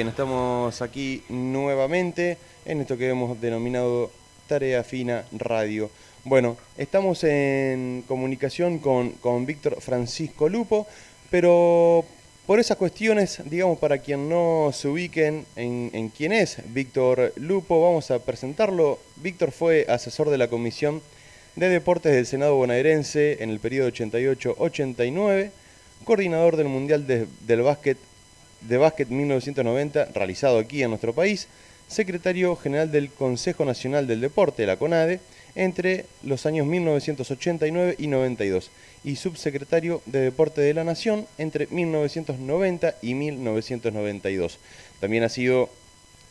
bien, estamos aquí nuevamente en esto que hemos denominado Tarea Fina Radio. Bueno, estamos en comunicación con Víctor Francisco Lupo, pero por esas cuestiones, digamos, para quien no se ubiquen en quién es Víctor Lupo, vamos a presentarlo. Víctor fue asesor de la Comisión de Deportes del Senado bonaerense en el periodo 88-89, coordinador del Mundial del Básquet de Básquet 1990, realizado aquí en nuestro país, secretario general del Consejo Nacional del Deporte, la CONADE, entre los años 1989 y 92, y subsecretario de Deporte de la Nación entre 1990 y 1992. También ha sido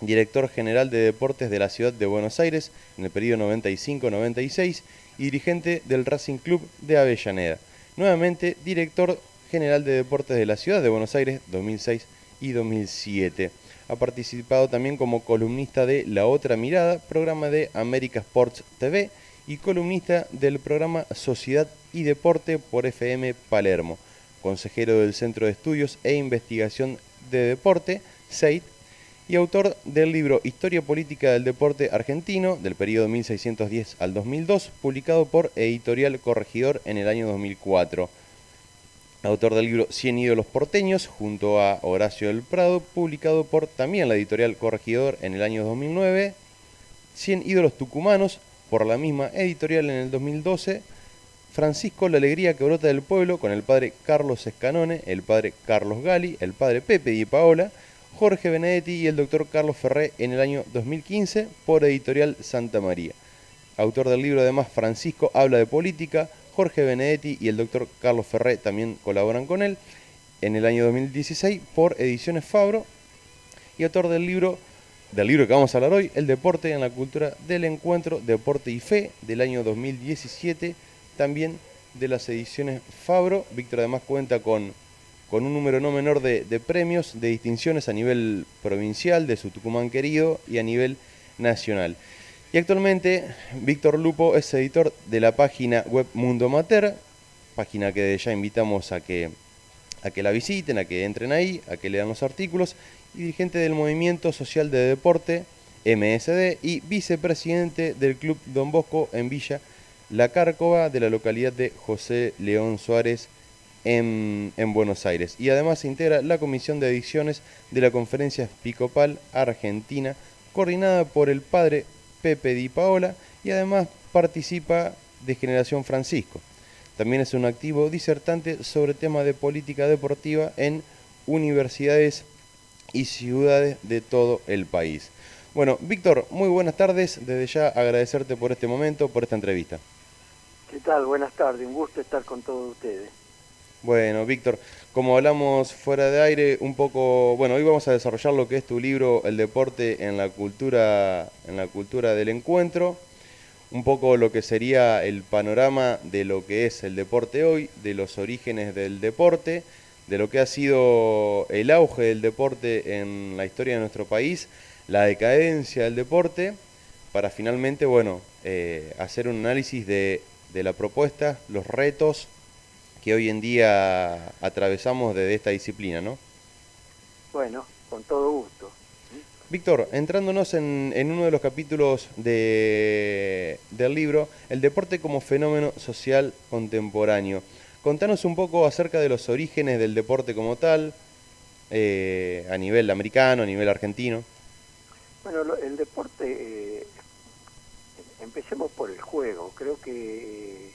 director general de Deportes de la Ciudad de Buenos Aires en el periodo 95-96 y dirigente del Racing Club de Avellaneda. Nuevamente, director general de Deportes de la Ciudad de Buenos Aires 2006 y 2007. Ha participado también como columnista de La Otra Mirada, programa de América Sports TV, y columnista del programa Sociedad y Deporte por FM Palermo. Consejero del Centro de Estudios e Investigación de Deporte, CEID, y autor del libro Historia Política del Deporte Argentino, del periodo 1610 al 2002, publicado por Editorial Corregidor en el año 2004. Autor del libro 100 ídolos porteños, junto a Horacio del Prado, publicado por también la Editorial Corregidor en el año 2009. 100 ídolos tucumanos, por la misma editorial en el 2012. Francisco, la alegría que brota del pueblo, con el padre Carlos Escanone, el padre Carlos Gali, el padre Pepe Di Paola, Jorge Benedetti y el doctor Carlos Ferré en el año 2015, por Editorial Santa María. Autor del libro además Francisco habla de política. Jorge Benedetti y el doctor Carlos Ferré también colaboran con él en el año 2016 por Ediciones Fabro, y autor del libro que vamos a hablar hoy, El deporte en la cultura del encuentro, Deporte y Fe, del año 2017, también de las Ediciones Fabro. Víctor además cuenta con un número no menor de premios, de distinciones a nivel provincial, de su Tucumán querido, y a nivel nacional. Y actualmente Víctor Lupo es editor de la página web Mundo Mater, página que ya invitamos a que la visiten, a que entren ahí, a que lean los artículos, y dirigente del Movimiento Social de Deporte, MSD, y vicepresidente del Club Don Bosco en Villa La Cárcova, de la localidad de José León Suárez, en Buenos Aires. Y además integra la comisión de ediciones de la Conferencia Episcopal Argentina, coordinada por el padre Pepe Di Paola, y además participa de Generación Francisco. También es un activo disertante sobre temas de política deportiva en universidades y ciudades de todo el país. Bueno, Víctor, muy buenas tardes. Desde ya agradecerte por este momento, por esta entrevista. ¿Qué tal? Buenas tardes, un gusto estar con todos ustedes. Bueno, Víctor, como hablamos fuera de aire, un poco, bueno, hoy vamos a desarrollar lo que es tu libro, El deporte en la cultura del encuentro, un poco lo que sería el panorama de lo que es el deporte hoy, de los orígenes del deporte, de lo que ha sido el auge del deporte en la historia de nuestro país, la decadencia del deporte, para finalmente, bueno, hacer un análisis de la propuesta, los retos que hoy en día atravesamos de esta disciplina, ¿no? Bueno, con todo gusto. Víctor, entrándonos en uno de los capítulos del libro, El deporte como fenómeno social contemporáneo. Contanos un poco acerca de los orígenes del deporte como tal, a nivel americano, a nivel argentino. Bueno, el deporte, empecemos por el juego. Creo que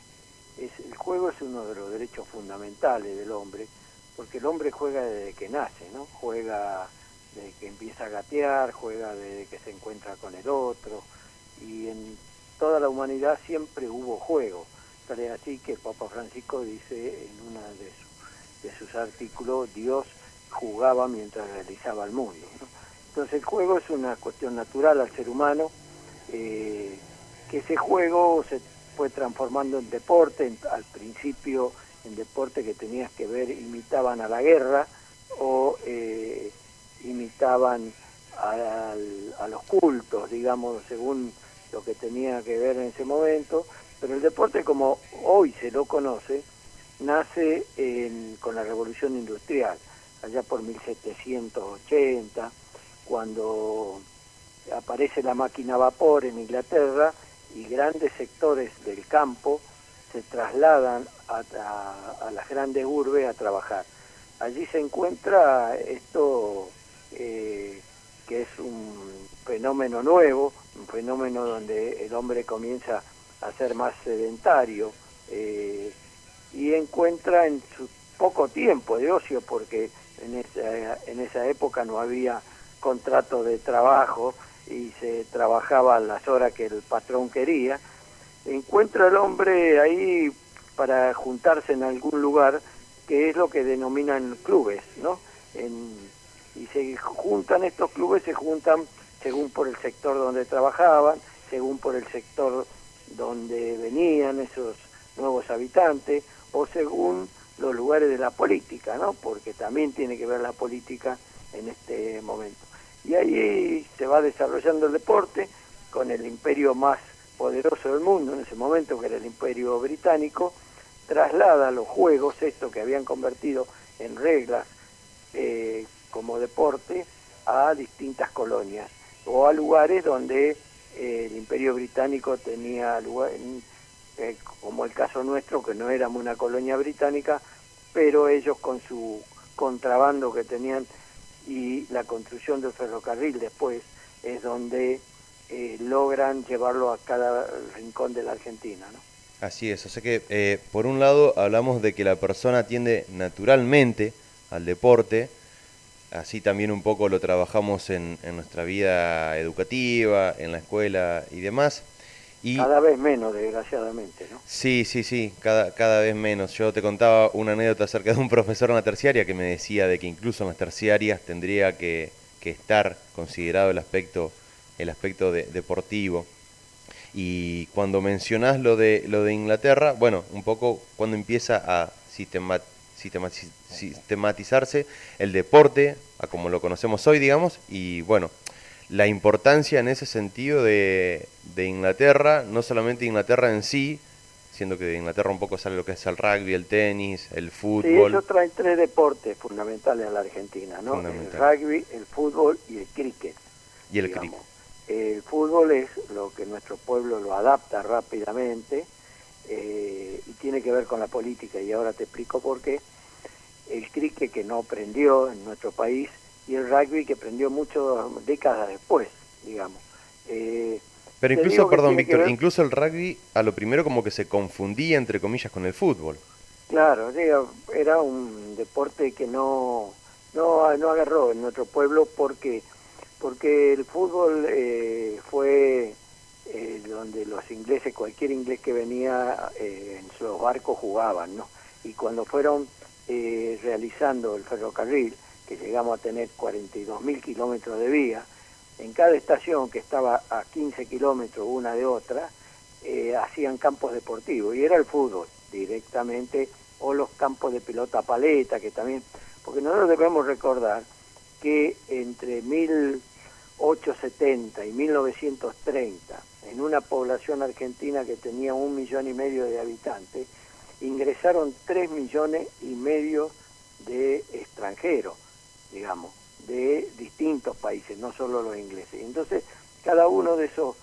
el juego es uno de los derechos fundamentales del hombre, porque el hombre juega desde que nace, ¿no? Juega desde que empieza a gatear, juega desde que se encuentra con el otro, y en toda la humanidad siempre hubo juego. Tal es así que el Papa Francisco dice en uno de sus artículos, Dios jugaba mientras realizaba el mundo, ¿no? Entonces el juego es una cuestión natural al ser humano, que ese juego se fue transformando en deporte, al principio en deporte que tenías que ver, imitaban a la guerra o imitaban a los cultos, digamos, según lo que tenía que ver en ese momento, pero el deporte como hoy se lo conoce, nace con la Revolución Industrial, allá por 1780, cuando aparece la máquina a vapor en Inglaterra y grandes sectores del campo se trasladan a las grandes urbes a trabajar. Allí se encuentra esto que es un fenómeno nuevo, un fenómeno donde el hombre comienza a ser más sedentario y encuentra en su poco tiempo de ocio, porque en esa época no había contrato de trabajo y se trabajaba a las horas que el patrón quería, encuentra el hombre ahí para juntarse en algún lugar, que es lo que denominan clubes, ¿no? Y se juntan estos clubes, se juntan según por el sector donde trabajaban, según por el sector donde venían esos nuevos habitantes, o según los lugares de la política, ¿no? Porque también tiene que ver la política en este momento. Y ahí se va desarrollando el deporte con el imperio más poderoso del mundo en ese momento, que era el Imperio Británico, traslada los juegos, esto que habían convertido en reglas como deporte, a distintas colonias o a lugares donde el Imperio Británico tenía lugar, como el caso nuestro, que no éramos una colonia británica, pero ellos con su contrabando que tenían y la construcción del ferrocarril después es donde logran llevarlo a cada rincón de la Argentina, ¿no? Así es, o sea que por un lado hablamos de que la persona tiende naturalmente al deporte, así también un poco lo trabajamos en nuestra vida educativa, en la escuela y demás. Y cada vez menos, desgraciadamente, ¿no? sí, sí, sí, cada vez menos. Yo te contaba una anécdota acerca de un profesor en la terciaria que me decía de que incluso en las terciarias tendría que estar considerado el aspecto deportivo. Y cuando mencionás lo de Inglaterra, bueno, un poco cuando empieza a sistematizarse el deporte, a como lo conocemos hoy, digamos, y bueno, la importancia en ese sentido de Inglaterra, no solamente Inglaterra en sí, siendo que de Inglaterra un poco sale lo que es el rugby, el tenis, el fútbol. Sí, ellos traen tres deportes fundamentales a la Argentina, ¿no? El rugby, el fútbol y el cricket. Y el cricket. El fútbol es lo que nuestro pueblo lo adapta rápidamente y tiene que ver con la política, y ahora te explico por qué. El cricket, que no prendió en nuestro país, y el rugby, que prendió muchas décadas después, digamos. Pero incluso, perdón, Víctor, incluso el rugby a lo primero como que se confundía, entre comillas, con el fútbol. Claro, era un deporte que no agarró en nuestro pueblo porque el fútbol fue donde los ingleses, cualquier inglés que venía en sus barcos jugaban, ¿no? Y cuando fueron realizando el ferrocarril, que llegamos a tener 42.000 kilómetros de vía, en cada estación, que estaba a 15 kilómetros una de otra, hacían campos deportivos, y era el fútbol directamente, o los campos de pelota paleta, que también, porque nosotros debemos recordar que entre 1870 y 1930, en una población argentina que tenía 1,5 millones de habitantes, ingresaron 3,5 millones de extranjeros, digamos, de distintos países, no solo los ingleses. Entonces, cada uno de esos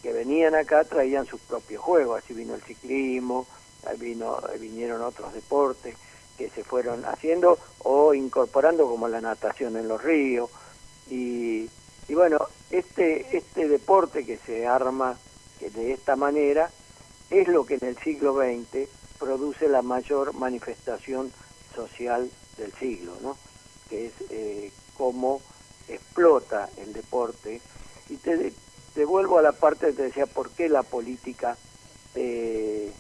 que venían acá traían sus propios juegos, así vino el ciclismo, vinieron otros deportes que se fueron haciendo o incorporando, como la natación en los ríos, y bueno, este deporte que se arma de esta manera es lo que en el siglo XX produce la mayor manifestación social del siglo, ¿no? Que es cómo explota el deporte. Y te vuelvo a la parte que te decía, por qué la política es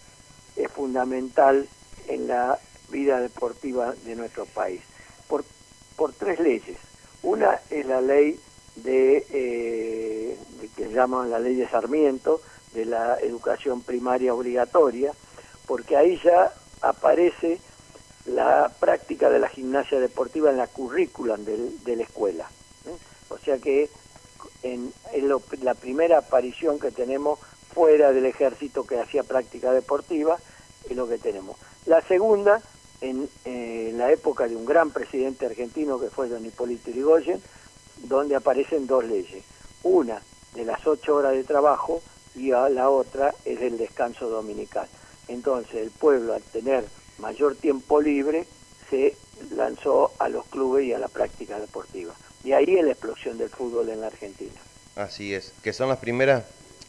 fundamental en la vida deportiva de nuestro país. Por tres leyes. Una es la ley de que llaman la ley de Sarmiento, de la educación primaria obligatoria, porque ahí ya aparece la práctica de la gimnasia deportiva en la currícula de la escuela. O sea que la primera aparición que tenemos fuera del ejército que hacía práctica deportiva es lo que tenemos. La segunda, en la época de un gran presidente argentino que fue don Hipólito Yrigoyen, donde aparecen dos leyes. Una de las 8 horas de trabajo y la otra es el descanso dominical. Entonces el pueblo, al tener mayor tiempo libre, se lanzó a los clubes y a la práctica deportiva. Y ahí es la explosión del fútbol en la Argentina. Así es, que son las primeras,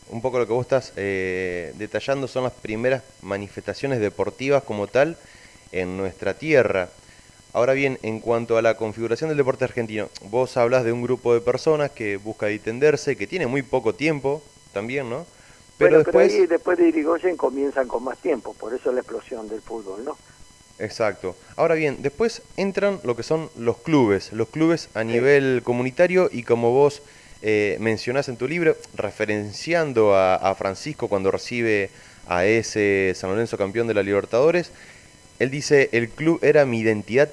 un poco lo que vos estás detallando, son las primeras manifestaciones deportivas como tal en nuestra tierra. Ahora bien, en cuanto a la configuración del deporte argentino, vos hablas de un grupo de personas que busca distenderse, que tiene muy poco tiempo también, ¿no? Pero Bueno, pero después... ahí después de Irigoyen comienzan con más tiempo, por eso la explosión del fútbol, ¿no? Exacto. Ahora bien, después entran lo que son los clubes a Sí. nivel comunitario y como vos mencionás en tu libro, referenciando a Francisco cuando recibe a ese San Lorenzo campeón de la Libertadores, él dice, el club era mi identidad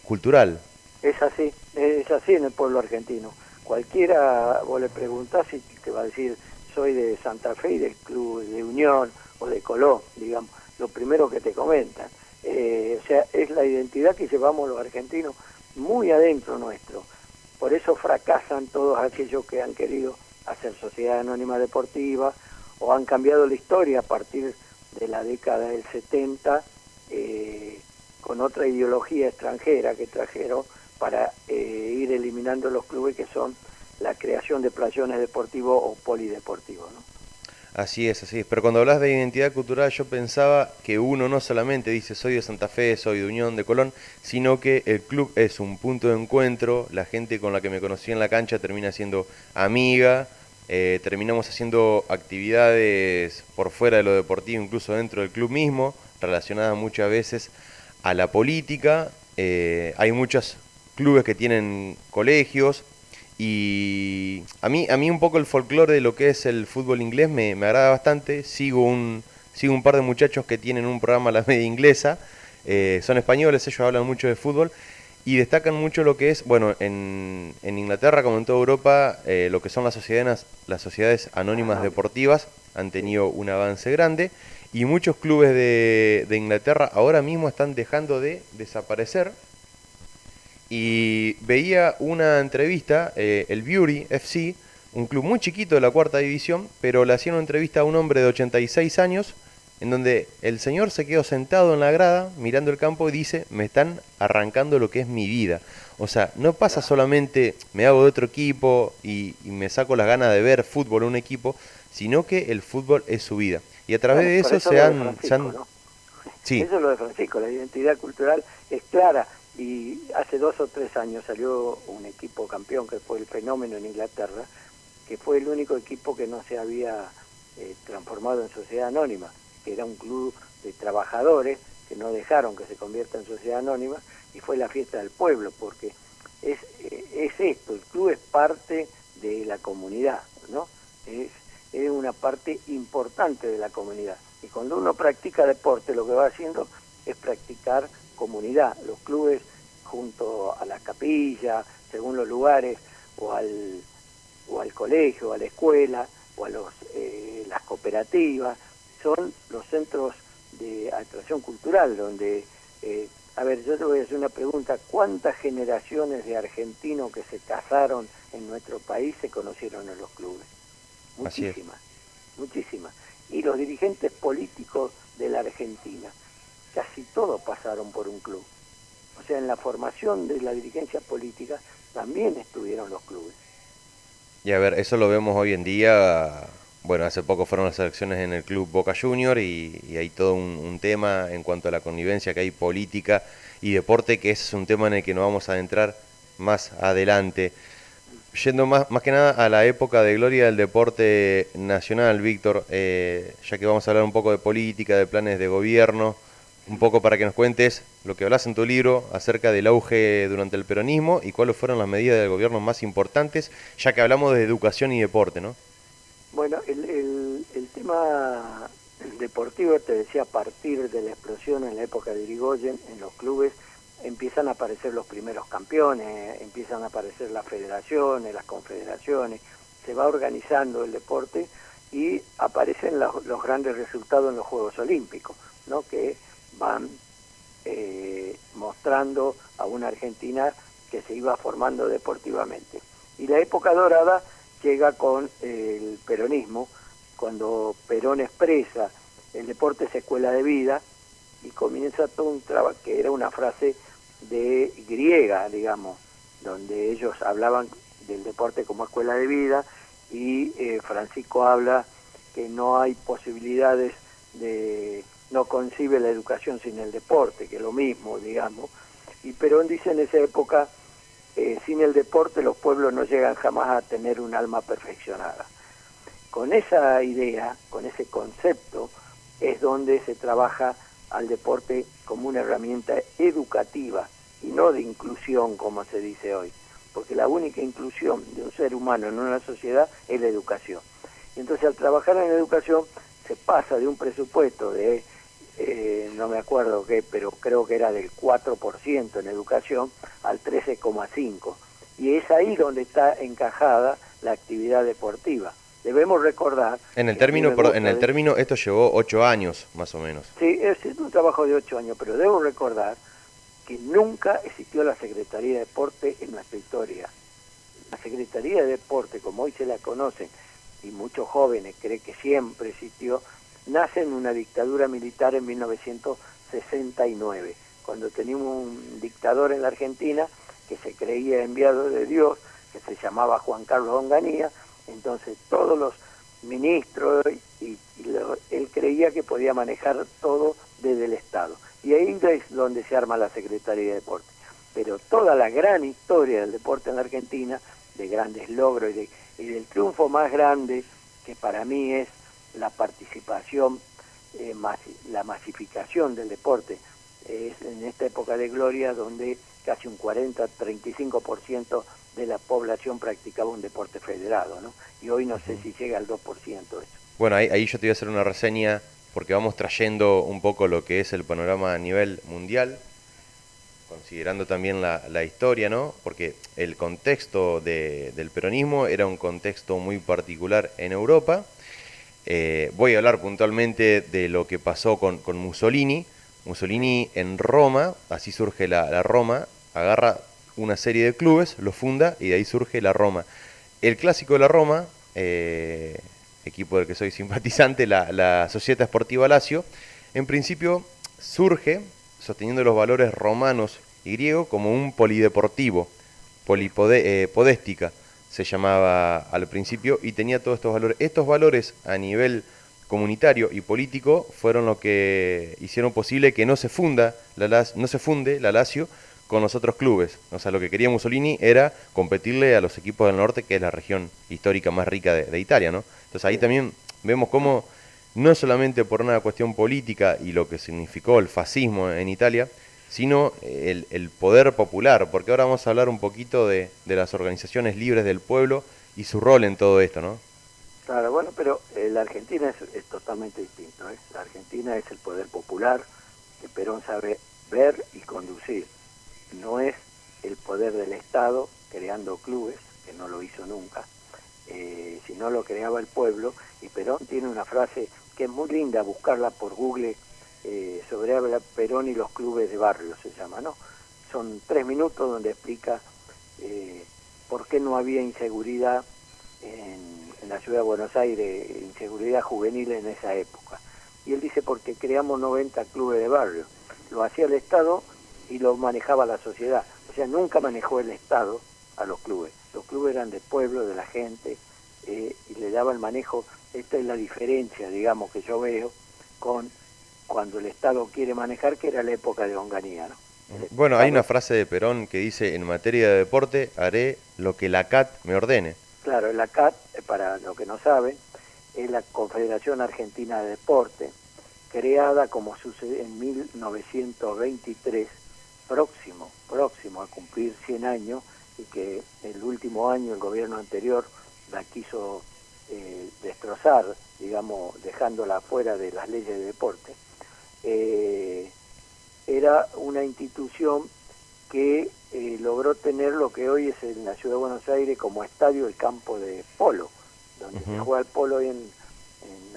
cultural. Es así en el pueblo argentino. Cualquiera, vos le preguntás y te va a decir, soy de Santa Fe y del club de Unión o de Colón, digamos, lo primero que te comentan. O sea, es la identidad que llevamos los argentinos muy adentro nuestro. Por eso fracasan todos aquellos que han querido hacer sociedad anónima deportiva o han cambiado la historia a partir de la década del 70 con otra ideología extranjera que trajeron para ir eliminando los clubes, que son la creación de playones deportivos o polideportivos, ¿no? Así es, así es. Pero cuando hablas de identidad cultural, yo pensaba que uno no solamente dice soy de Santa Fe, soy de Unión, de Colón, sino que el club es un punto de encuentro, la gente con la que me conocí en la cancha termina siendo amiga, terminamos haciendo actividades por fuera de lo deportivo, incluso dentro del club mismo, relacionadas muchas veces a la política. Hay muchos clubes que tienen colegios, y a mí un poco el folclore de lo que es el fútbol inglés me agrada bastante. Sigo un par de muchachos que tienen un programa a la media inglesa. Son españoles, ellos hablan mucho de fútbol y destacan mucho lo que es, bueno, en Inglaterra como en toda Europa, lo que son las sociedades anónimas deportivas han Sí. tenido un avance grande y muchos clubes de Inglaterra ahora mismo están dejando de desaparecer. Y veía una entrevista, el Bury FC, un club muy chiquito de la cuarta división, pero le hacían una entrevista a un hombre de 86 años, en donde el señor se quedó sentado en la grada, mirando el campo y dice, me están arrancando lo que es mi vida. O sea, no pasa solamente me hago de otro equipo y me saco las ganas de ver fútbol en un equipo, sino que el fútbol es su vida. Y a través Bueno, de por eso eso lo de Francisco, ¿no? sí, Eso es lo de Francisco, la identidad cultural es clara. Y hace 2 o 3 años salió un equipo campeón que fue el Fenómeno en Inglaterra, que fue el único equipo que no se había transformado en sociedad anónima, que era un club de trabajadores que no dejaron que se convierta en sociedad anónima, y fue la fiesta del pueblo, porque es esto, el club es parte de la comunidad, ¿no? Es una parte importante de la comunidad. Y cuando uno practica deporte, lo que va haciendo es practicar comunidad. Los clubes, junto a las capillas, según los lugares, o al colegio, a la escuela, o a las cooperativas, son los centros de atracción cultural, donde, a ver, yo te voy a hacer una pregunta, ¿cuántas generaciones de argentinos que se casaron en nuestro país se conocieron en los clubes? así es. Muchísimas, muchísimas. Y los dirigentes políticos de la Argentina, casi todos pasaron por un club. O sea, en la formación de la dirigencia política también estuvieron los clubes. Y a ver, eso lo vemos hoy en día. Bueno, hace poco fueron las elecciones en el club Boca Junior y hay todo un tema en cuanto a la convivencia que hay política y deporte, que ese es un tema en el que nos vamos a adentrar más adelante. Yendo más que nada a la época de gloria del deporte nacional, Víctor, ya que vamos a hablar un poco de política, de planes de gobierno, un poco para que nos cuentes lo que hablas en tu libro acerca del auge durante el peronismo y cuáles fueron las medidas del gobierno más importantes, ya que hablamos de educación y deporte, ¿no? Bueno, el tema deportivo, te decía, a partir de la explosión en la época de Irigoyen, en los clubes empiezan a aparecer los primeros campeones, empiezan a aparecer las federaciones, las confederaciones, se va organizando el deporte y aparecen los grandes resultados en los Juegos Olímpicos, ¿no? Que van mostrando a una Argentina que se iba formando deportivamente. Y la época dorada llega con el peronismo, cuando Perón expresa el deporte es escuela de vida, y comienza todo un trabajo, que era una frase de griega, digamos, donde ellos hablaban del deporte como escuela de vida, y Francisco habla que no hay posibilidades no concibe la educación sin el deporte, que es lo mismo, digamos, y Perón dice en esa época, sin el deporte los pueblos no llegan jamás a tener un alma perfeccionada. Con esa idea, con ese concepto, es donde se trabaja al deporte como una herramienta educativa y no de inclusión, como se dice hoy, porque la única inclusión de un ser humano en una sociedad es la educación. Y entonces, al trabajar en la educación, se pasa de un presupuesto de, no me acuerdo qué, pero creo que era del 4% en educación, al 13,5%. Y es ahí donde está encajada la actividad deportiva. Debemos recordar... En el término, esto llevó 8 años, más o menos. Sí, es un trabajo de 8 años, pero debo recordar que nunca existió la Secretaría de Deporte en nuestra historia. La Secretaría de Deporte, como hoy se la conocen, y muchos jóvenes creen que siempre existió, nace en una dictadura militar en 1969, cuando teníamos un dictador en la Argentina que se creía enviado de Dios, que se llamaba Juan Carlos Onganía. Entonces todos los ministros, él creía que podía manejar todo desde el Estado. Y ahí es donde se arma la Secretaría de Deporte. Pero toda la gran historia del deporte en la Argentina, de grandes logros y del triunfo más grande, que para mí es la participación, la masificación del deporte, es en esta época de gloria donde casi un 40-35% de la población practicaba un deporte federado, ¿no? Y hoy no sé si llega al 2% eso. Bueno, ahí yo te voy a hacer una reseña porque vamos trayendo un poco lo que es el panorama a nivel mundial, considerando también la historia, ¿no? Porque el contexto del peronismo era un contexto muy particular en Europa. Voy a hablar puntualmente de lo que pasó con Mussolini. Mussolini en Roma, así surge la Roma, agarra una serie de clubes, los funda y de ahí surge la Roma. El clásico de la Roma, equipo del que soy simpatizante, la Società Sportiva Lazio, en principio surge sosteniendo los valores romanos y griegos como un polideportivo, podéstica se llamaba al principio, y tenía todos estos valores. Estos valores a nivel comunitario y político fueron lo que hicieron posible que no se funde la Lazio con los otros clubes. O sea, lo que quería Mussolini era competirle a los equipos del norte, que es la región histórica más rica de Italia, ¿no? Entonces ahí también vemos cómo, no solamente por una cuestión política y lo que significó el fascismo en Italia, sino el poder popular, porque ahora vamos a hablar un poquito de las organizaciones libres del pueblo y su rol en todo esto, ¿no? Claro, bueno, pero la Argentina es totalmente distinto, ¿eh? La Argentina es el poder popular que Perón sabe ver y conducir. No es el poder del Estado creando clubes, que no lo hizo nunca, sino lo creaba el pueblo. Y Perón tiene una frase que es muy linda, buscarla por Google, sobre Perón y los clubes de barrio, se llama, ¿no? Son 3 minutos donde explica por qué no había inseguridad en la ciudad de Buenos Aires, inseguridad juvenil en esa época. Y él dice, porque creamos 90 clubes de barrio. Lo hacía el Estado y lo manejaba la sociedad. O sea, nunca manejó el Estado a los clubes. Los clubes eran del pueblo, de la gente, y le daba el manejo. Esta es la diferencia, digamos, que yo veo con cuando el Estado quiere manejar, que era la época de Onganía, ¿no? Bueno, hay una frase de Perón que dice, en materia de deporte haré lo que la CAT me ordene. Claro, la CAT, para los que no saben, es la Confederación Argentina de Deporte, creada, como sucede, en 1923, próximo a cumplir 100 años, y que el último año el gobierno anterior la quiso destrozar, digamos, dejándola fuera de las leyes de deporte. Era una institución que logró tener lo que hoy es en la ciudad de Buenos Aires como estadio el campo de polo, donde se juega el polo hoy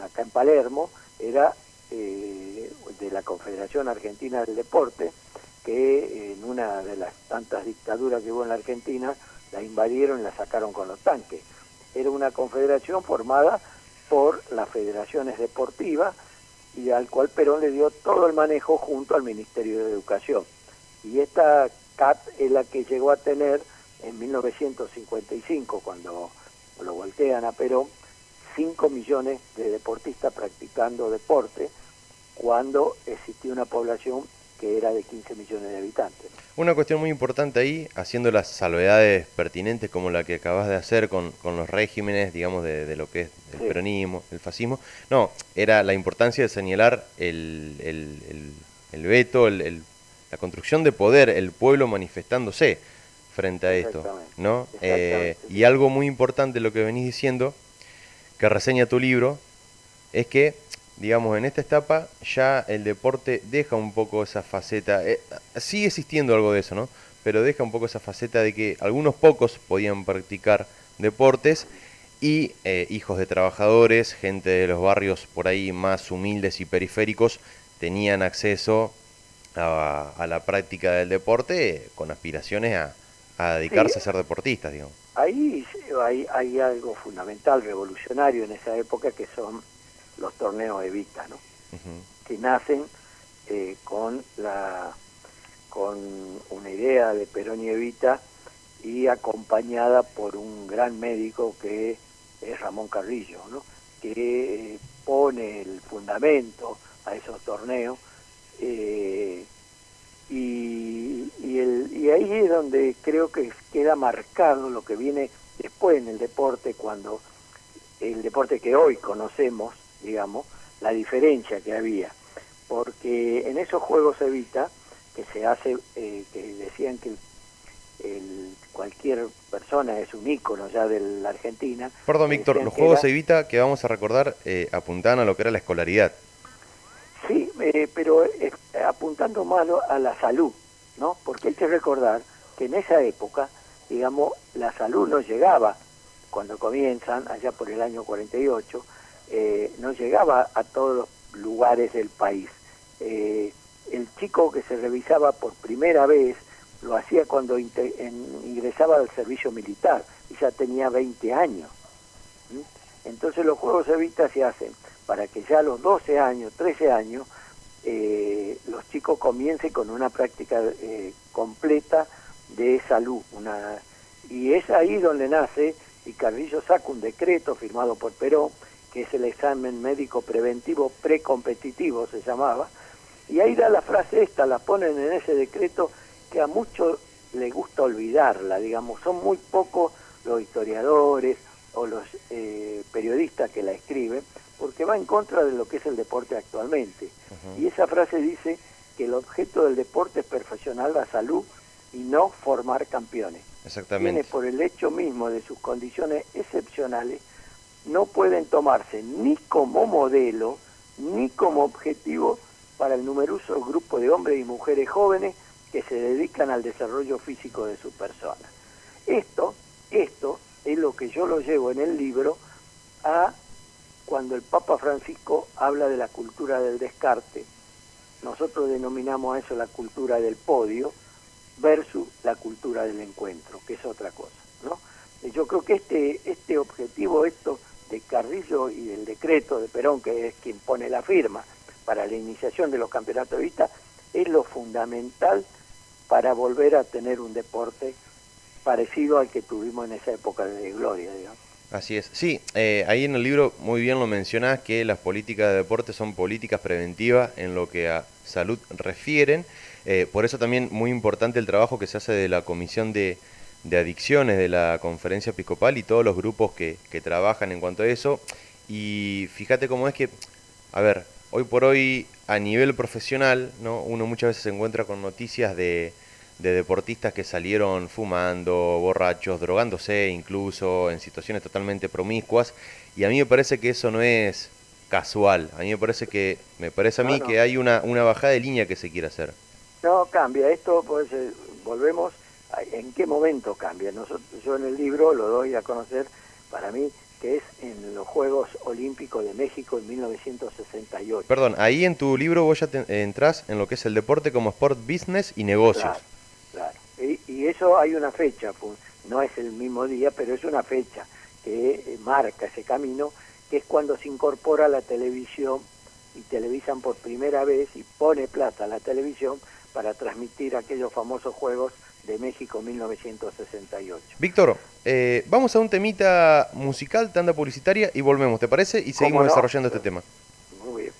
acá en Palermo. Era de la Confederación Argentina del Deporte, que en una de las tantas dictaduras que hubo en la Argentina la invadieron y la sacaron con los tanques. Era una confederación formada por las federaciones deportivas y al cual Perón le dio todo el manejo junto al Ministerio de Educación. Y esta CAT es la que llegó a tener en 1955, cuando lo voltean a Perón, 5 millones de deportistas practicando deporte, cuando existía una población que era de 15 millones de habitantes. Una cuestión muy importante ahí, haciendo las salvedades pertinentes como la que acabas de hacer con los regímenes, digamos, de lo que es el Sí. peronismo, el fascismo, no, era la importancia de señalar el veto, la construcción de poder, el pueblo manifestándose frente a esto, Exactamente, ¿no? exactamente. Y algo muy importante, lo que venís diciendo, que reseña tu libro, es que, digamos, en esta etapa ya el deporte deja un poco esa faceta, sigue existiendo algo de eso, ¿no? Pero deja un poco esa faceta de que algunos pocos podían practicar deportes y hijos de trabajadores, gente de los barrios por ahí más humildes y periféricos, tenían acceso a la práctica del deporte con aspiraciones a Sí, dedicarse a ser deportistas, digamos. ahí hay algo fundamental, revolucionario en esa época, que son los torneos Evita, ¿no? Ujú. Que nacen con una idea de Perón y Evita y acompañada por un gran médico que es Ramón Carrillo, ¿no? Que pone el fundamento a esos torneos y ahí es donde creo que queda marcado lo que viene después en el deporte, cuando el deporte que hoy conocemos, digamos, la diferencia que había, porque en esos Juegos Evita, que se hace, que decían que cualquier persona es un ícono ya de la Argentina. Perdón, Víctor, Decían los que Juegos era, Evita que vamos a recordar apuntaban a lo que era la escolaridad. sí, pero apuntando más a la salud, ¿no? Porque hay que recordar que en esa época, digamos, la salud no llegaba, cuando comienzan, allá por el año 48, no llegaba a todos los lugares del país. El chico que se revisaba por primera vez lo hacía cuando ingresaba al servicio militar y ya tenía 20 años. ¿Sí? Entonces los Juegos Evita se hacen para que ya a los 12 años, 13 años, los chicos comiencen con una práctica completa de salud. Y es ahí donde nace, y Carrillo saca un decreto firmado por Perón, que es el examen médico preventivo precompetitivo, se llamaba, y ahí da la frase esta, la ponen en ese decreto, que a muchos les gusta olvidarla, digamos, son muy pocos los historiadores o los periodistas que la escriben, porque va en contra de lo que es el deporte actualmente. Y esa frase dice que el objeto del deporte es perfeccionar la salud y no formar campeones. Exactamente. Quienes por el hecho mismo de sus condiciones excepcionales no pueden tomarse ni como modelo ni como objetivo para el numeroso grupo de hombres y mujeres jóvenes que se dedican al desarrollo físico de su persona. Esto es lo que yo lo llevo en el libro a cuando el Papa Francisco habla de la cultura del descarte. Nosotros denominamos a eso la cultura del podio versus la cultura del encuentro, que es otra cosa, ¿no? Y yo creo que este objetivo, esto de Carrillo y del decreto de Perón, que es quien pone la firma para la iniciación de los campeonatos de vista, es lo fundamental para volver a tener un deporte parecido al que tuvimos en esa época de gloria, digamos. Así es. Sí, ahí en el libro muy bien lo mencionás, que las políticas de deporte son políticas preventivas en lo que a salud refieren. Por eso también muy importante el trabajo que se hace de la Comisión de Adicciones de la Conferencia Episcopal y todos los grupos que trabajan en cuanto a eso. Y fíjate cómo es que, a ver, hoy por hoy a nivel profesional, ¿no? Uno muchas veces se encuentra con noticias de deportistas que salieron fumando, borrachos, drogándose incluso, en situaciones totalmente promiscuas, y a mí me parece que eso no es casual, a mí me parece a No, mí no, que hay una bajada de línea que se quiere hacer. no cambia. Esto, pues, volvemos en qué momento cambia. Yo en el libro lo doy a conocer, para mí, que es en los Juegos Olímpicos de México en 1968. Perdón, ahí en tu libro vos ya entrás en lo que es el deporte como sport business y negocios. Claro, claro. Y eso hay una fecha, no es el mismo día, pero es una fecha que marca ese camino, que es cuando se incorpora la televisión y televisan por primera vez y pone plata a la televisión para transmitir aquellos famosos Juegos de México 1968. Víctor, vamos a un temita musical, tanda publicitaria, y volvemos, ¿te parece? Y seguimos desarrollando este tema. Muy bien.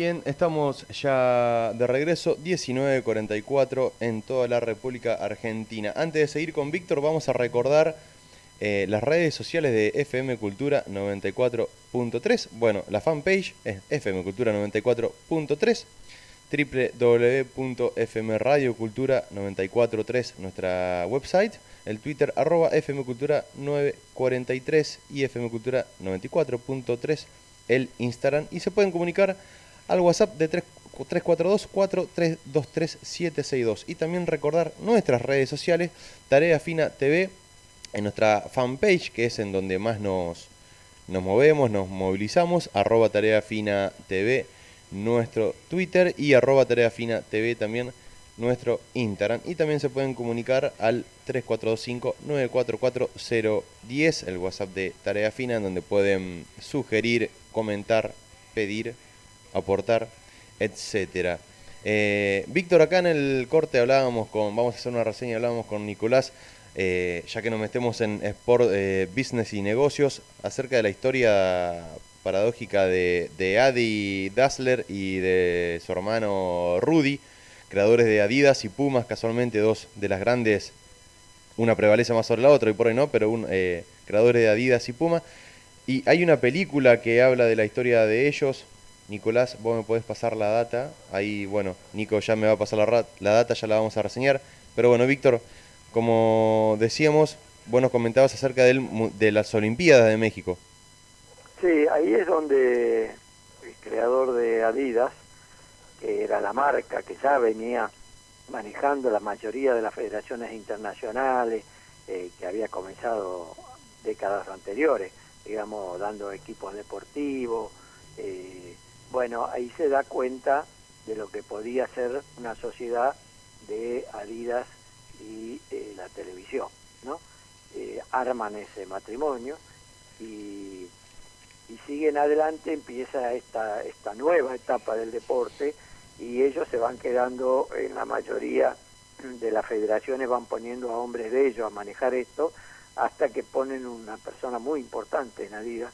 bien, estamos ya de regreso, 19:44 en toda la República Argentina. Antes de seguir con Víctor, vamos a recordar las redes sociales de FM Cultura 94.3. Bueno, la fanpage es FM Cultura 94.3, www.fmradiocultura943, nuestra website, el Twitter @fmcultura943 y fmcultura 94.3, el Instagram, y se pueden comunicar al WhatsApp de 342-4323-762. Y también recordar nuestras redes sociales, Tarea Fina TV, en nuestra fanpage, que es en donde más nos movemos, nos movilizamos, @Tarea Fina TV, nuestro Twitter, y @Tarea Fina TV también nuestro Instagram. Y también se pueden comunicar al 3425-944010, el WhatsApp de Tarea Fina, en donde pueden sugerir, comentar, pedir, aportar, etcétera. Víctor, acá en el corte vamos a hacer una reseña, hablábamos con Nicolás, ya que nos metemos en Sport, Business y Negocios, acerca de la historia paradójica de Adi Dassler y de su hermano Rudy, creadores de Adidas y Pumas, casualmente dos de las grandes, una prevalece más sobre la otra y por ahí no, pero creadores de Adidas y Puma. Y hay una película que habla de la historia de ellos. Nicolás, vos me podés pasar la data. Ahí, bueno, Nico ya me va a pasar la data, ya la vamos a reseñar. Pero bueno, Víctor, como decíamos, vos nos comentabas acerca de las Olimpiadas de México. Sí, ahí es donde el creador de Adidas, que era la marca que ya venía manejando la mayoría de las federaciones internacionales, que había comenzado décadas anteriores, digamos, dando equipos deportivos. Bueno, ahí se da cuenta de lo que podía ser una sociedad de Adidas y la televisión, ¿no? Arman ese matrimonio y siguen adelante. Empieza esta nueva etapa del deporte y ellos se van quedando en la mayoría de las federaciones, van poniendo a hombres de ellos a manejar esto, hasta que ponen una persona muy importante en Adidas,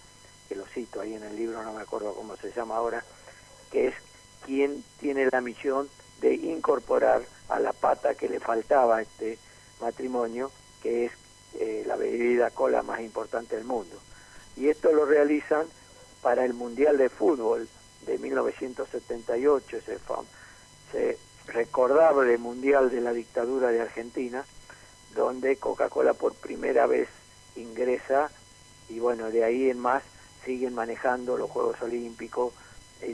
que lo cito ahí en el libro, no me acuerdo cómo se llama ahora, que es quien tiene la misión de incorporar a la pata que le faltaba a este matrimonio, que es la bebida cola más importante del mundo. Y esto lo realizan para el Mundial de Fútbol de 1978, ese recordable Mundial de la dictadura de Argentina, donde Coca-Cola por primera vez ingresa, y bueno, de ahí en más siguen manejando los Juegos Olímpicos,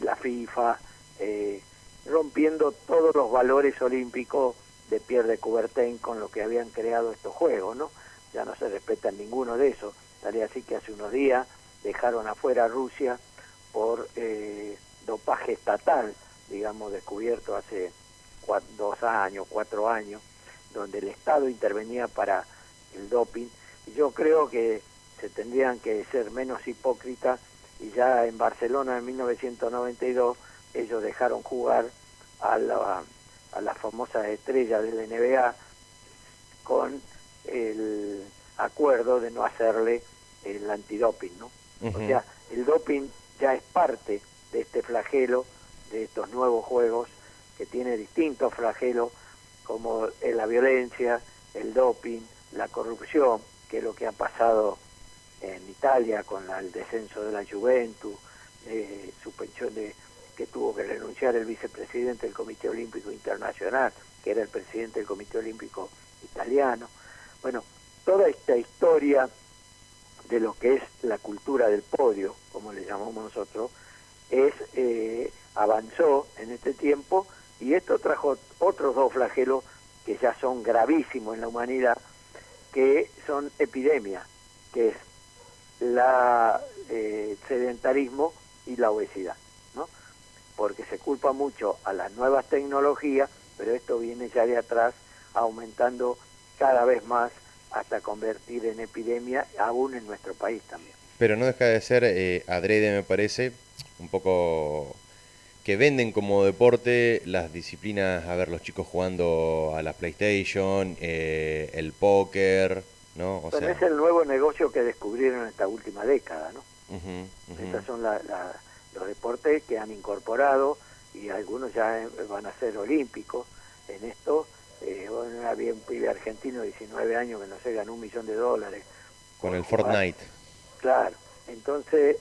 la FIFA, rompiendo todos los valores olímpicos de Pierre de Coubertin con lo que habían creado estos Juegos, ¿no? Ya no se respetan ninguno de esos, tal es así que hace unos días dejaron afuera a Rusia por dopaje estatal, digamos, descubierto hace 4 años, donde el Estado intervenía para el doping. Y yo creo que se tendrían que ser menos hipócritas, y ya en Barcelona en 1992 ellos dejaron jugar a las famosas estrellas del NBA con el acuerdo de no hacerle el antidoping, ¿no? O sea, el doping ya es parte de este flagelo, de estos nuevos juegos, que tiene distintos flagelos, como la violencia, el doping, la corrupción, que es lo que ha pasado en Italia con el descenso de la Juventus, suspensión que tuvo que renunciar el vicepresidente del Comité Olímpico Internacional, que era el presidente del Comité Olímpico Italiano. Bueno, toda esta historia de lo que es la cultura del podio, como le llamamos nosotros, avanzó en este tiempo, y esto trajo otros dos flagelos que ya son gravísimos en la humanidad, que son epidemias, que es el sedentarismo y la obesidad, ¿no? Porque se culpa mucho a las nuevas tecnologías, pero esto viene ya de atrás, aumentando cada vez más hasta convertir en epidemia aún en nuestro país también. Pero no deja de ser adrede, me parece, un poco que venden como deporte las disciplinas, a ver, los chicos jugando a la PlayStation, el póker, ¿no? O Bueno, sea... es el nuevo negocio que descubrieron en esta última década, ¿no? Estos son los deportes que han incorporado y algunos ya van a ser olímpicos en esto. Bueno, había un pibe argentino de 19 años que no sé, ganó $1.000.000 Con por el jugar. Fortnite. Claro, entonces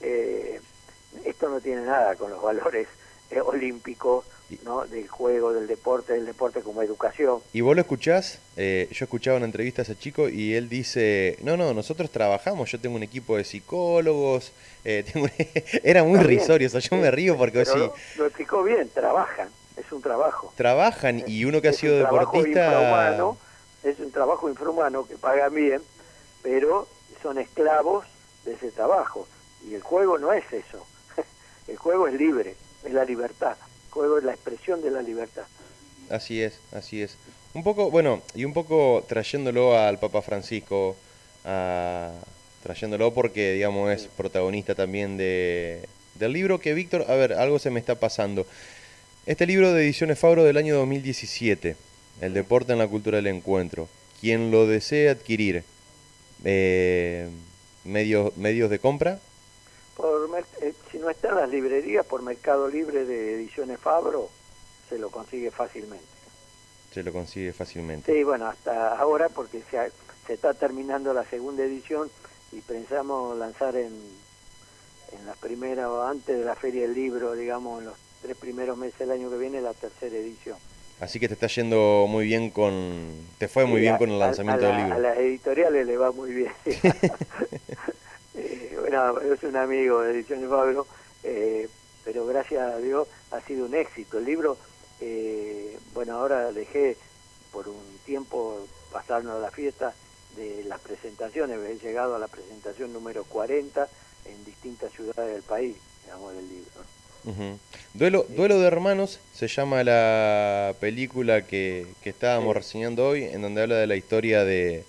esto no tiene nada con los valores olímpicos, Y, ¿no? Del juego, del deporte como educación. y vos lo escuchás, yo escuchaba una entrevista a ese chico y él dice, no, no, nosotros trabajamos, yo tengo un equipo de psicólogos, era muy Está bien, risorio, o sea, yo me río porque pero sí, lo explicó bien, trabajan, es un trabajo. trabajan y uno que ha Es un sido trabajo deportista, infrahumano, es un trabajo infrahumano que pagan bien, pero son esclavos de ese trabajo. Y el juego no es eso. El juego es libre, es la libertad. El juego es la expresión de la libertad. así es, así es. Un poco, bueno, y un poco trayéndolo al Papa Francisco, a- trayéndolo porque, digamos, es Sí, protagonista también del libro que Víctor, a ver, algo se me está pasando. Este libro de Ediciones Fabro del año 2017, El sí. deporte en la cultura del encuentro. Quien lo desee adquirir, eh, medios de compra, Si no está en las librerías, por Mercado Libre de Ediciones Fabro, se lo consigue fácilmente. se lo consigue fácilmente. Sí, bueno, hasta ahora porque se está terminando la segunda edición y pensamos lanzar en la primera o antes de la Feria del Libro, digamos, en los 3 primeros meses del año que viene, la tercera edición. Así que te está yendo muy bien te fue muy Sí, bien con el lanzamiento del a libro. las editoriales le va muy bien. Bueno, es un amigo de Ediciones Fabro, pero gracias a Dios ha sido un éxito. El libro, bueno, ahora dejé por un tiempo pasarnos a la fiesta de las presentaciones, he llegado a la presentación número 40 en distintas ciudades del país, digamos, del libro. Ujú. Duelo de Hermanos se llama la película que estábamos Sí, reseñando hoy, en donde habla de la historia de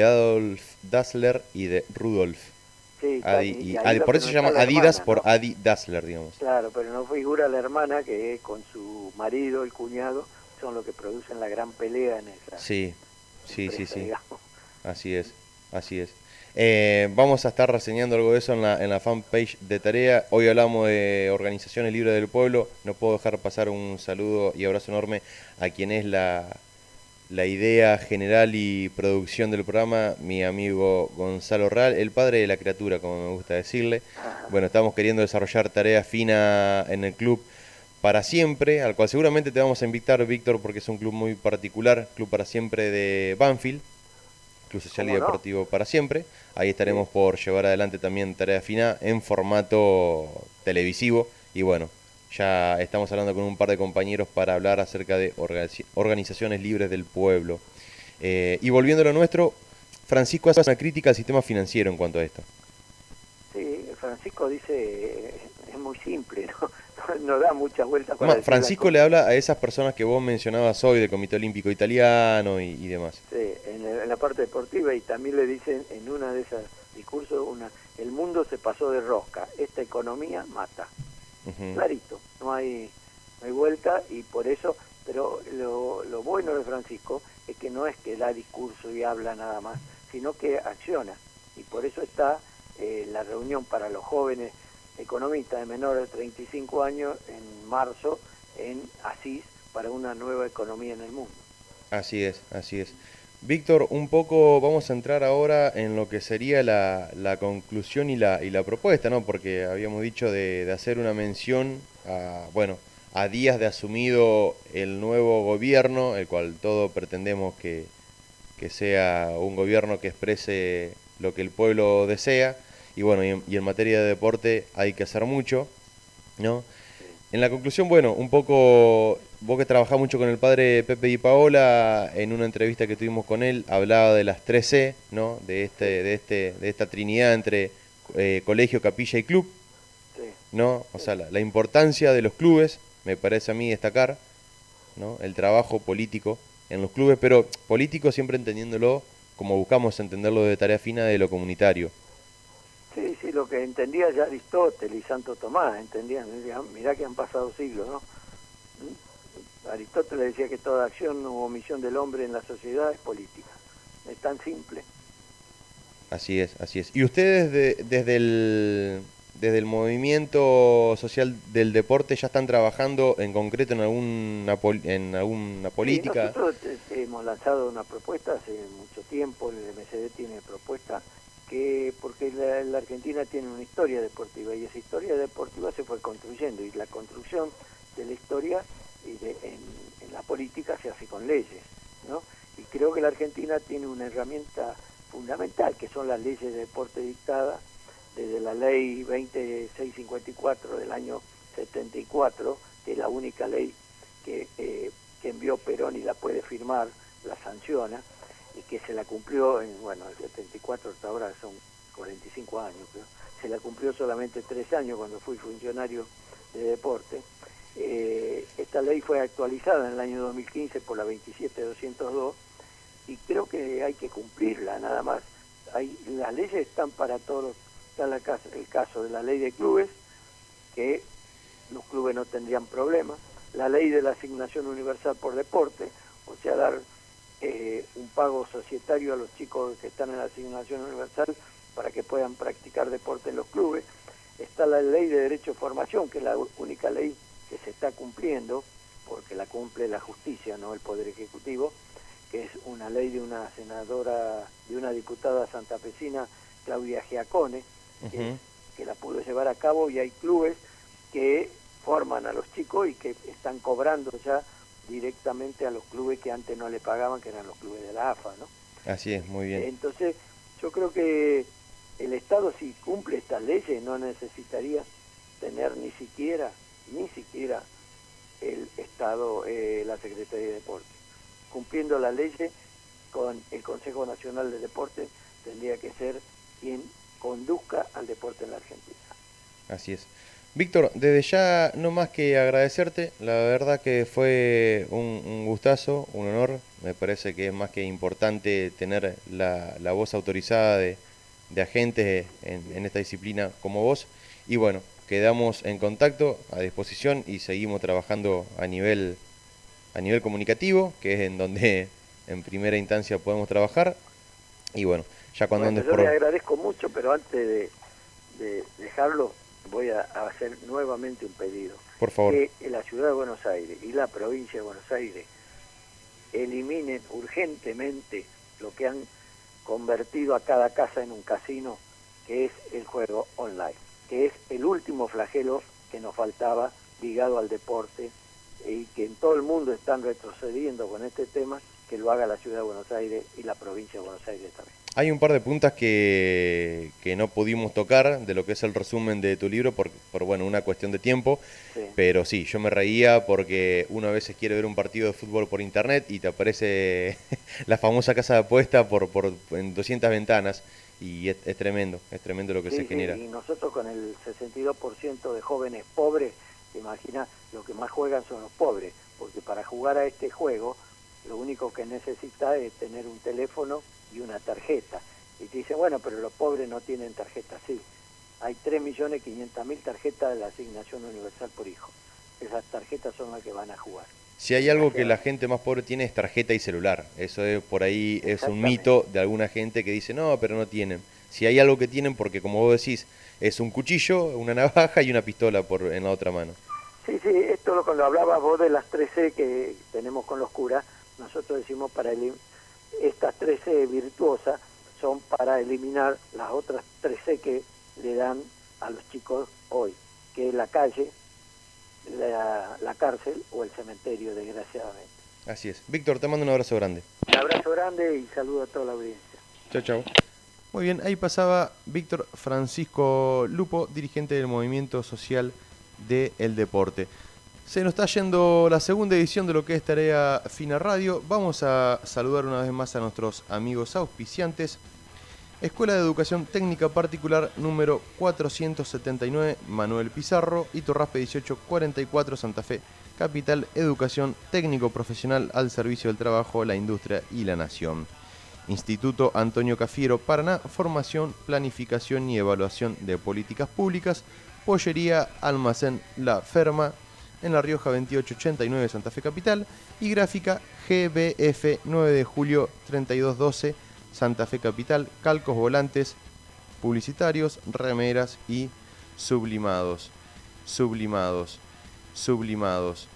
Adolf Dassler y de Rudolf. sí, está, y ahí lo Por que eso no se está llama la Adidas hermana, por ¿no? Adi Dassler, digamos. Claro, pero no figura la hermana que con su marido, el cuñado, son los que producen la gran pelea en esa Sí, sí, sí, empresa, sí. digamos. Así es, así es. Vamos a estar reseñando algo de eso en la fanpage de Tarea. Hoy hablamos de organizaciones libres del pueblo. No puedo dejar pasar un saludo y abrazo enorme a quien es la idea general y producción del programa, mi amigo Gonzalo Real, el padre de la criatura, como me gusta decirle. Bueno, estamos queriendo desarrollar Tarea Fina en el club para siempre, al cual seguramente te vamos a invitar, Víctor, porque es un club muy particular, Club para Siempre de Banfield. Club Social y ¿Cómo no? Deportivo para siempre. Ahí Sí, estaremos por llevar adelante también Tarea Fina en formato televisivo. Y bueno, ya estamos hablando con un par de compañeros para hablar acerca de organizaciones libres del pueblo. Y volviendo a lo nuestro, Francisco hace una crítica al sistema financiero en cuanto a esto. sí, Francisco dice, es muy simple, ¿no? No da muchas vueltas para decir las Francisco le cosas. habla a esas personas que vos mencionabas hoy del Comité Olímpico Italiano y demás. Sí, en la parte deportiva y también le dicen en una de esas discursos, el mundo se pasó de rosca, esta economía mata. Ujú. Clarito, no hay vuelta y por eso, pero lo bueno de Francisco es que no es que da discurso y habla nada más, sino que acciona y por eso está la reunión para los jóvenes economistas de menores de 35 años en marzo en Asís para una nueva economía en el mundo. Así es, así es. Víctor, un poco vamos a entrar ahora en lo que sería la conclusión y la propuesta, ¿no? Porque habíamos dicho de hacer una mención a, bueno, a días de asumido el nuevo gobierno, el cual todos pretendemos que sea un gobierno que exprese lo que el pueblo desea. Y bueno, y en materia de deporte hay que hacer mucho, ¿no? Sí, En la conclusión, bueno, un poco, vos que trabajás mucho con el padre Pepe Di Paola, en una entrevista que tuvimos con él, hablaba de las 3C, ¿no? sí, De esta trinidad entre colegio, capilla y club, sí, ¿no? O sí. sea, la importancia de los clubes, me parece a mí destacar, ¿no? El trabajo político en los clubes, pero político siempre entendiéndolo como buscamos entenderlo de tarea fina de lo comunitario. Sí, sí, lo que entendía ya Aristóteles y Santo Tomás, entendían, decían, mirá que han pasado siglos, ¿no? Aristóteles decía que toda acción o omisión del hombre en la sociedad es política. Es tan simple. Así es, así es. ¿Y ustedes desde desde el movimiento social del deporte ya están trabajando en concreto en en alguna Sí, política. nosotros hemos lanzado una propuesta hace mucho tiempo, el MCD tiene propuesta, porque la Argentina tiene una historia deportiva y esa historia deportiva se fue construyendo, y la construcción de la historia en la política se hace con leyes, ¿no? Y creo que la Argentina tiene una herramienta fundamental, que son las leyes de deporte dictadas desde la ley 2654 del año 74, que es la única ley que envió Perón y la puede firmar, la sanciona, y que se la cumplió el 74 hasta ahora son 45 años, pero se la cumplió solamente 3 años cuando fui funcionario de deporte. Esta ley fue actualizada en el año 2015 por la 27202 y creo que hay que cumplirla, nada más. Las leyes están para todos. Está el caso de la ley de clubes, que los clubes no tendrían problemas, la ley de la asignación universal por deporte, o sea, dar un pago societario a los chicos que están en la asignación universal para que puedan practicar deporte en los clubes. Está la ley de derecho de formación, que es la única ley que se está cumpliendo, porque la cumple la justicia, no el Poder Ejecutivo, que es una ley de una senadora, de una diputada santafesina, Claudia Giacone, que la pudo llevar a cabo, y hay clubes que forman a los chicos y que están cobrando ya directamente a los clubes que antes no le pagaban, que eran los clubes de la AFA, ¿no? Así es, muy bien. Entonces, yo creo que el Estado, si cumple estas leyes, no necesitaría tener ni siquiera el Estado, la Secretaría de Deporte. Cumpliendo las leyes, con el Consejo Nacional de Deporte tendría que ser quien conduzca al deporte en la Argentina. Así es. Víctor, desde ya no más que agradecerte, la verdad que fue un gustazo, un honor, me parece que es más que importante tener la voz autorizada de agentes en esta disciplina como vos, y bueno, quedamos en contacto, a disposición, y seguimos trabajando a nivel comunicativo, que es en donde en primera instancia podemos trabajar, y bueno, ya cuando andes yo le agradezco mucho, pero antes de dejarlo, voy a hacer nuevamente un pedido. Por favor. Que la Ciudad de Buenos Aires y la provincia de Buenos Aires eliminen urgentemente lo que han convertido a cada casa en un casino, que es el juego online, que es el último flagelo que nos faltaba ligado al deporte, y que en todo el mundo están retrocediendo con este tema, que lo haga la Ciudad de Buenos Aires y la provincia de Buenos Aires también. Hay un par de puntas que no pudimos tocar de lo que es el resumen de tu libro por bueno, una cuestión de tiempo, sí. Pero sí, yo me reía porque uno a veces quiere ver un partido de fútbol por internet y te aparece la famosa casa de apuesta en 200 ventanas, y es tremendo lo que se genera. Y nosotros con el 62% de jóvenes pobres, te imaginas, lo que más juegan son los pobres, porque para jugar a este juego lo único que necesita es tener un teléfono y una tarjeta. Y te dicen, bueno, pero los pobres no tienen tarjeta. Sí, hay 3.500.000 tarjetas de la asignación universal por hijo. Esas tarjetas son las que van a jugar. Si hay algo que la gente más pobre tiene es tarjeta y celular. Eso es, por ahí es un mito de alguna gente que dice, no, pero no tienen. Si hay algo que tienen, porque como vos decís, es un cuchillo, una navaja y una pistola en la otra mano. Sí, esto cuando hablabas vos de las 3C que tenemos con los curas, nosotros decimos estas 3C virtuosas son para eliminar las otras 3C que le dan a los chicos hoy, que es la calle, la cárcel o el cementerio, desgraciadamente. Así es. Víctor, te mando un abrazo grande. Un abrazo grande y saludo a toda la audiencia. Chau, chau. Muy bien, ahí pasaba Víctor Francisco Lupo, dirigente del Movimiento Social del Deporte. Se nos está yendo la segunda edición de lo que es Tarea Fina Radio. Vamos a saludar una vez más a nuestros amigos auspiciantes. Escuela de Educación Técnica Particular número 479, Manuel Pizarro, Iturraspe 1844, Santa Fe, Capital. Educación técnico profesional al servicio del trabajo, la industria y la nación. Instituto Antonio Cafiero, Paraná, formación, planificación y evaluación de políticas públicas. Pollería Almacén La Ferma, en La Rioja 2889, Santa Fe Capital. Y Gráfica GBF 9 de julio 3212, Santa Fe Capital. Calcos, volantes publicitarios, remeras y sublimados, sublimados, sublimados,